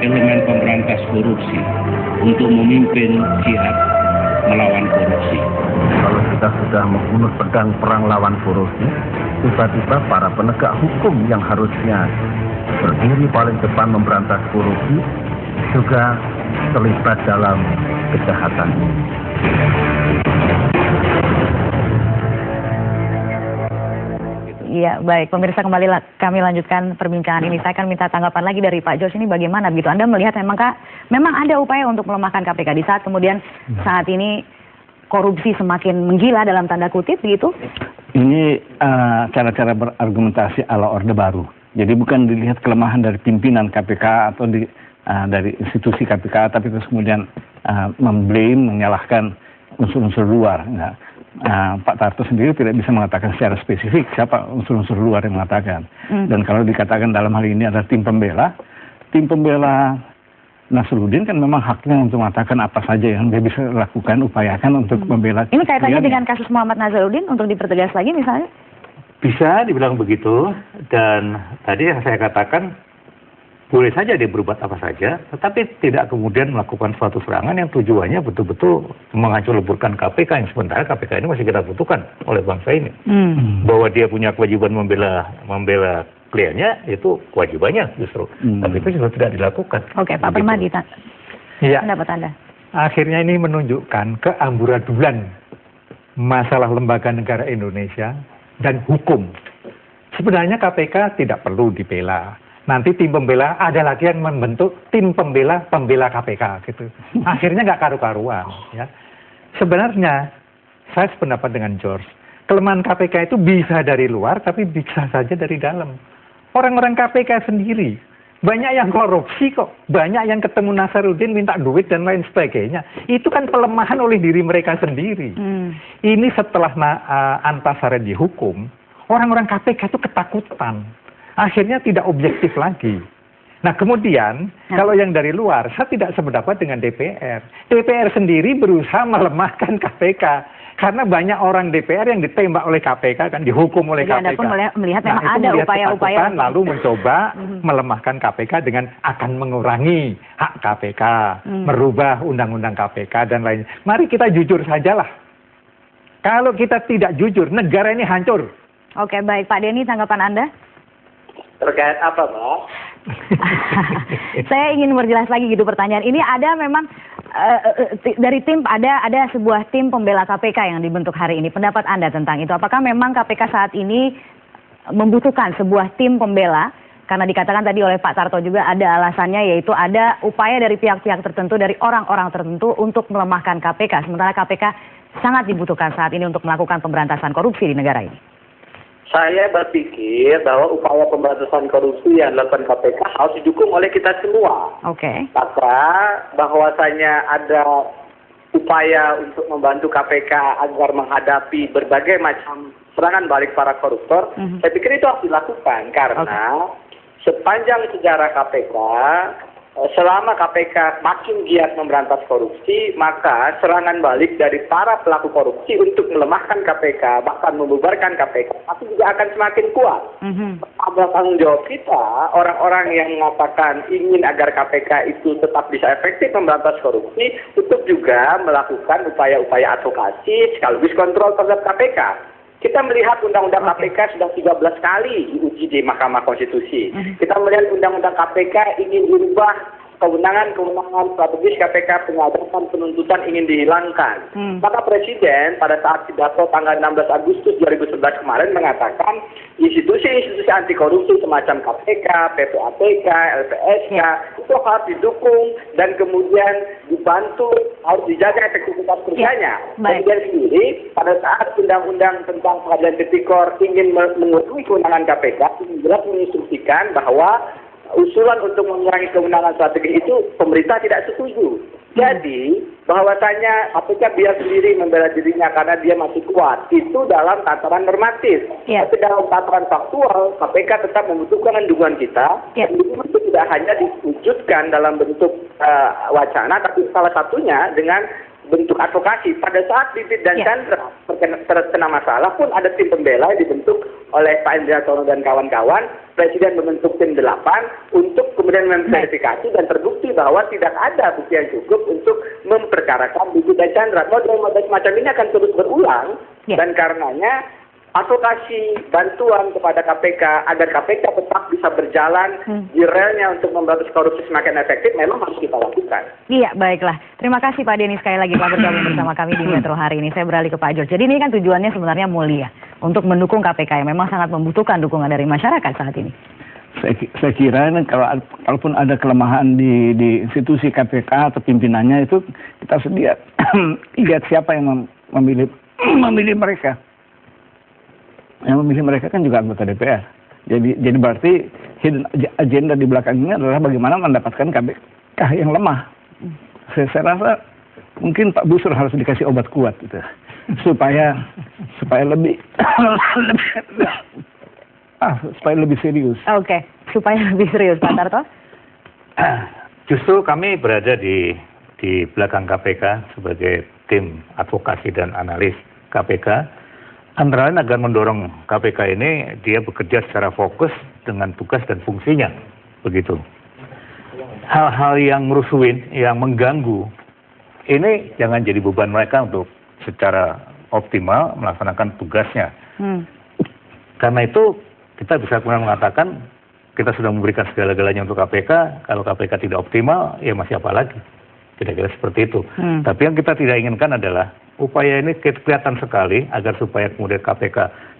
elemen pemberantas korupsi untuk memimpin jihad melawan korupsi. Kalau kita sudah membunuh pedang perang lawan korupsi, tiba-tiba para penegak hukum yang harusnya berdiri paling depan memberantas korupsi juga terlibat dalam kejahatan ini. Iya, baik. Pemirsa, kembali kami lanjutkan perbincangan ini. Saya akan minta tanggapan lagi dari Pak Jos ini bagaimana begitu. Anda melihat memang ada upaya untuk melemahkan KPK di saat kemudian saat ini korupsi semakin menggila dalam tanda kutip begitu? Ini cara-cara berargumentasi ala Orde Baru. Jadi bukan dilihat kelemahan dari pimpinan KPK atau dari institusi KPK, tapi terus kemudian menyalahkan unsur-unsur luar. Nah, Pak Tarto sendiri tidak bisa mengatakan secara spesifik siapa unsur-unsur luar yang mengatakan. Dan kalau dikatakan dalam hal ini ada tim pembela Nasruddin kan memang haknya untuk mengatakan apa saja yang dia bisa lakukan, upayakan untuk membela. Ini kaitannya dengan kasus Muhammad Nazarudin untuk dipertegas lagi misalnya? Bisa dibilang begitu, dan tadi yang saya katakan boleh saja dia berbuat apa saja, tetapi tidak kemudian melakukan suatu serangan yang tujuannya betul-betul menghancur-leburkan KPK, yang sementara KPK ini masih kita butuhkan oleh bangsa ini. Bahwa dia punya kewajiban membela kliennya, itu kewajibannya justru. Tapi itu juga tidak dilakukan. Oke, Pak Permadi, ya, pendapat Anda? Akhirnya ini menunjukkan keamburadulan masalah lembaga negara Indonesia dan hukum. Sebenarnya KPK tidak perlu dibela. Nanti tim pembela ada lagi yang membentuk tim pembela KPK gitu. Akhirnya nggak karu-karuan. Ya. Sebenarnya saya sependapat dengan George. Kelemahan KPK itu bisa dari luar, tapi bisa saja dari dalam. Orang-orang KPK sendiri banyak yang korupsi kok, banyak yang ketemu Nazarudin minta duit dan lain sebagainya. Itu kan pelemahan oleh diri mereka sendiri. Ini setelah Antasari dihukum, orang-orang KPK itu ketakutan. Akhirnya tidak objektif lagi. Nah kemudian kalau yang dari luar, saya tidak sependapat dengan DPR. DPR sendiri berusaha melemahkan KPK. Karena banyak orang DPR yang ditembak oleh KPK, kan dihukum oleh KPK. Anda pun melihat memang ada upaya-upaya lalu mencoba melemahkan KPK dengan akan mengurangi hak KPK, merubah undang-undang KPK dan lain. Mari kita jujur sajalah. Kalau kita tidak jujur, negara ini hancur. Oke, baik. Pak Denny, tanggapan Anda? Terkait apa, Mbak? Saya ingin berjelas lagi gitu pertanyaan. Ini ada memang dari tim ada sebuah tim pembela KPK yang dibentuk hari ini. Pendapat Anda tentang itu? Apakah memang KPK saat ini membutuhkan sebuah tim pembela? Karena dikatakan tadi oleh Pak Tarto juga ada alasannya, yaitu ada upaya dari pihak-pihak tertentu, dari orang-orang tertentu untuk melemahkan KPK. Sementara KPK sangat dibutuhkan saat ini untuk melakukan pemberantasan korupsi di negara ini. Saya berpikir bahwa upaya pemberantasan korupsi yang dilakukan KPK harus didukung oleh kita semua. Oke. Maka bahwasanya ada upaya untuk membantu KPK agar menghadapi berbagai macam serangan balik para koruptor, saya pikir itu harus dilakukan karena sepanjang sejarah KPK, selama KPK makin giat memberantas korupsi, maka serangan balik dari para pelaku korupsi untuk melemahkan KPK, bahkan membubarkan KPK, itu juga akan semakin kuat. Ada tanggung jawab kita, orang-orang yang mengatakan ingin agar KPK itu tetap bisa efektif memberantas korupsi, untuk juga melakukan upaya-upaya advokasi sekaligus kontrol terhadap KPK. Kita melihat undang-undang KPK sudah 13 kali diuji di Mahkamah Konstitusi. Kita melihat undang-undang KPK ingin dirubah, kewenangan-kewenangan strategis KPK, penyadapan, penuntutan ingin dihilangkan. Maka Presiden pada saat pidato tanggal 16 Agustus 2011 kemarin mengatakan institusi-institusi anti korupsi semacam KPK, PPATK, LPSK itu harus didukung dan kemudian dibantu, harus dijaga efektivitas kerjanya. Presiden sendiri pada saat undang-undang tentang pengadilan tipikor ingin mengurangi kewenangan KPK, jelas menginstruksikan bahwa usulan untuk mengurangi kewenangan strategi itu pemerintah tidak setuju. Jadi bahwasanya KPK biar sendiri membela dirinya karena dia masih kuat, itu dalam tataran normatif. Tapi dalam tataran faktual, KPK tetap membutuhkan dukungan kita. Itu tidak hanya diwujudkan dalam bentuk wacana, tapi salah satunya dengan bentuk advokasi. Pada saat Bibit dan Chandra terkena masalah pun ada tim pembela yang dibentuk oleh Pak Endriatono dan kawan-kawan, Presiden membentuk tim 8 untuk kemudian memverifikasi dan terbukti bahwa tidak ada bukti yang cukup untuk memperkarakan Budi dan Chandra. Model-model semacam ini akan terus berulang dan karenanya advokasi bantuan kepada KPK agar KPK tetap bisa berjalan di relnya untuk memberantas korupsi semakin efektif memang harus kita lakukan. Iya, baiklah. Terima kasih Pak Denny sekali lagi telah bergabung bersama kami di Metro hari ini. Saya beralih ke Pak George. Jadi ini kan tujuannya sebenarnya mulia untuk mendukung KPK yang memang sangat membutuhkan dukungan dari masyarakat saat ini. Saya kira kalaupun ada kelemahan di institusi KPK atau pimpinannya itu kita harus lihat siapa yang memilih mereka. Yang memilih mereka kan juga anggota DPR. Jadi berarti hidden agenda di belakangnya adalah bagaimana mendapatkan KPK yang lemah. Saya rasa mungkin Pak Busur harus dikasih obat kuat gitu, supaya lebih supaya lebih serius. Oke, supaya lebih serius, Pak Tarto. Justru kami berada di belakang KPK sebagai tim advokasi dan analis KPK. Antara lain agar mendorong KPK ini dia bekerja secara fokus dengan tugas dan fungsinya, begitu. Hal-hal yang merusuhin, yang mengganggu, ini jangan jadi beban mereka untuk secara optimal melaksanakan tugasnya. Karena itu kita bisa kemudian mengatakan kita sudah memberikan segala-galanya untuk KPK, kalau KPK tidak optimal, ya masih apa lagi? Kira-kira seperti itu. Tapi yang kita tidak inginkan adalah upaya ini kelihatan sekali agar supaya kemudian KPK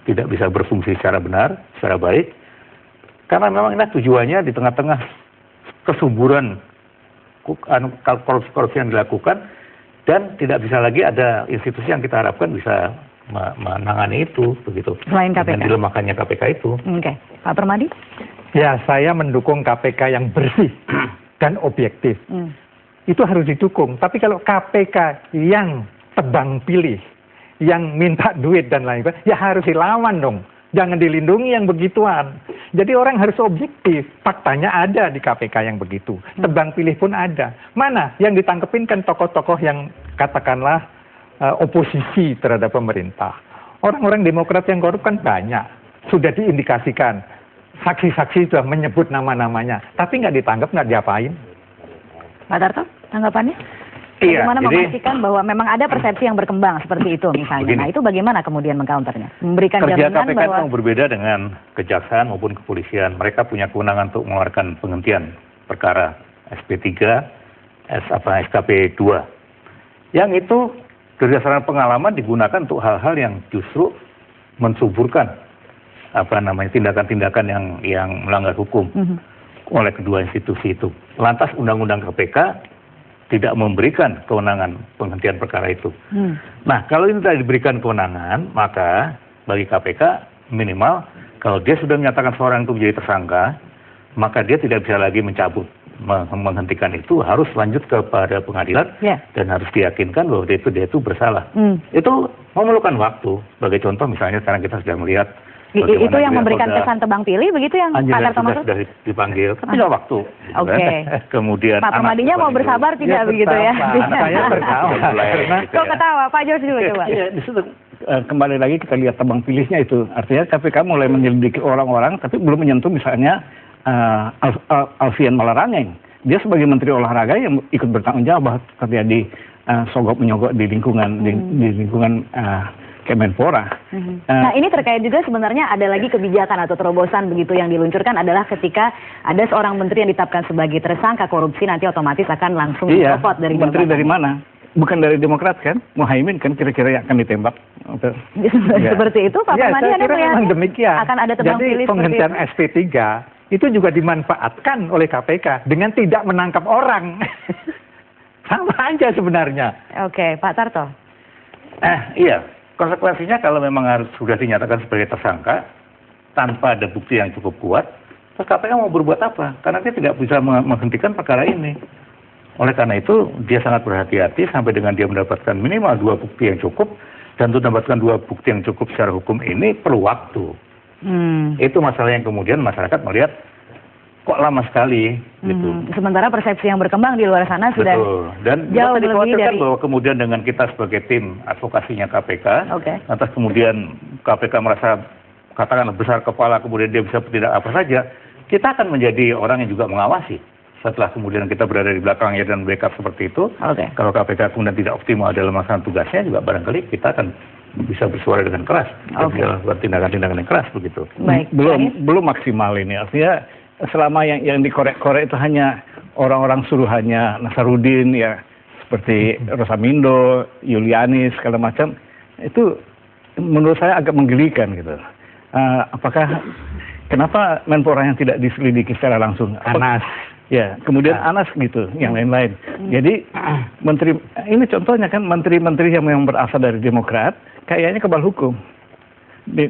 tidak bisa berfungsi secara benar, secara baik. Karena memang ini tujuannya di tengah-tengah kesuburan korupsi-korupsi yang dilakukan dan tidak bisa lagi ada institusi yang kita harapkan bisa menangani itu, begitu. Selain KPK. Dengan dilemahkannya KPK itu. Oke, Pak Permadi? Ya, saya mendukung KPK yang bersih dan objektif. Itu harus didukung. Tapi kalau KPK yang tebang pilih, yang minta duit dan lain-lain, ya harus dilawan dong. Jangan dilindungi yang begituan. Jadi orang harus objektif. Faktanya ada di KPK yang begitu. Tebang pilih pun ada. Mana? Yang ditangkepin kan tokoh-tokoh yang katakanlah oposisi terhadap pemerintah. Orang-orang Demokrat yang korup kan banyak. Sudah diindikasikan. Saksi-saksi sudah menyebut nama-namanya. Tapi nggak ditangkap, nggak diapain. Pak Tarto, tanggapannya? Iya, Bagaimana jadi memastikan bahwa memang ada persepsi yang berkembang seperti itu misalnya. Begini. Nah itu bagaimana kemudian mengcounternya? Memberikan kerja jaminan KPK bahwa... itu berbeda dengan kejaksaan maupun kepolisian. Mereka punya kewenangan untuk mengeluarkan penghentian perkara SP3, SKP 2. Yang itu berdasarkan pengalaman digunakan untuk hal-hal yang justru mensuburkan tindakan-tindakan yang melanggar hukum oleh kedua institusi itu. Lantas Undang-Undang KPK tidak memberikan kewenangan penghentian perkara itu. Nah, kalau ini tidak diberikan kewenangan, maka bagi KPK minimal kalau dia sudah menyatakan seorang itu menjadi tersangka, maka dia tidak bisa lagi mencabut, menghentikan itu, harus lanjut kepada pengadilan dan harus diyakinkan bahwa dia itu bersalah. Itu memerlukan waktu. Sebagai contoh misalnya sekarang kita sudah melihat itu yang memberikan kesan tebang pilih, begitu yang Pak Tarto maksud? Sudah dipanggil, tapi tidak waktu. Oke. Kemudian Pak Permadinya mau bersabar tidak begitu ya? Saya bersabar. Kok ketawa? Pak George dulu coba. Iya, di situ kembali lagi kita lihat tebang pilihnya itu. Artinya KPK mulai menyelidiki orang-orang, tapi belum menyentuh misalnya Alfian Malarangeng. Dia sebagai Menteri Olahraga yang ikut bertanggung jawab bahwa terjadi sogok menyogok di lingkungan Kemenpora. Nah ini terkait juga sebenarnya ada lagi kebijakan atau terobosan begitu yang diluncurkan adalah ketika ada seorang menteri yang ditetapkan sebagai tersangka korupsi nanti otomatis akan langsung dicopot dari jabatan. Menteri dari mana? Bukan dari Demokrat kan? Muhaimin kan kira-kira yang akan ditembak. Seperti itu Pak Permadi saya kira memang demikian. Akan ada tebang pilih seperti itu. Jadi penghentian SP3 itu juga dimanfaatkan oleh KPK dengan tidak menangkap orang. Sama aja sebenarnya. Oke, Pak Tarto. Iya. Konsekuensinya kalau memang harus sudah dinyatakan sebagai tersangka tanpa ada bukti yang cukup kuat, terus KPK mau berbuat apa? Karena dia tidak bisa menghentikan perkara ini. Oleh karena itu dia sangat berhati-hati sampai dengan dia mendapatkan minimal 2 bukti yang cukup, dan untuk mendapatkan 2 bukti yang cukup secara hukum ini perlu waktu. Itu masalah yang kemudian masyarakat melihat kok lama sekali gitu. Sementara persepsi yang berkembang di luar sana sudah dan jauh kita lebih dari bahwa kemudian dengan kita sebagai tim advokasinya KPK, atas kemudian KPK merasa katakanlah besar kepala kemudian dia bisa tidak apa saja, kita akan menjadi orang yang juga mengawasi. Setelah kemudian kita berada di belakangnya dan backup seperti itu, kalau KPK kemudian tidak optimal dalam melaksanakan tugasnya, juga barangkali kita akan bisa bersuara dengan keras, dan melakukan tindakan-tindakan yang keras begitu. Baik. Belum maksimal ini, artinya selama yang dikorek-korek itu hanya orang-orang suruhannya Nasarudin, ya seperti Rosamindo, Yulianis, segala macam, itu menurut saya agak menggelikan gitu. Kenapa Menpora yang tidak diselidiki secara langsung? Anas. Ya, kemudian Anas gitu, yang lain-lain. Jadi ini contohnya kan menteri-menteri yang memang berasal dari Demokrat, kayaknya kebal hukum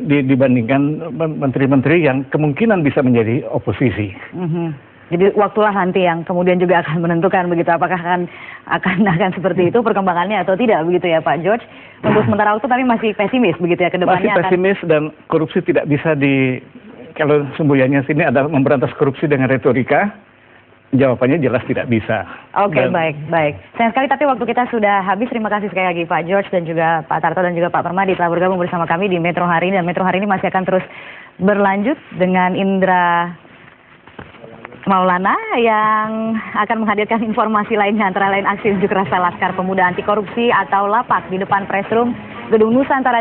dibandingkan menteri-menteri yang kemungkinan bisa menjadi oposisi. Jadi waktulah nanti yang kemudian juga akan menentukan begitu apakah akan seperti itu perkembangannya atau tidak begitu ya Pak George. Untuk sementara waktu tapi masih pesimis begitu ya ke depannya. Masih pesimis dan korupsi tidak bisa kalau semboyannya sini ada memberantas korupsi dengan retorika. Jawabannya jelas tidak bisa. Oke, baik. Sayang sekali tapi waktu kita sudah habis. Terima kasih sekali lagi Pak George dan juga Pak Tarto dan juga Pak Permadi telah bergabung bersama kami di Metro hari ini. Dan Metro hari ini masih akan terus berlanjut dengan Indra Maulana yang akan menghadirkan informasi lainnya, antara lain aksi unjuk rasa Laskar Pemuda Anti Korupsi atau LAPAK di depan Press Room Gedung Nusantara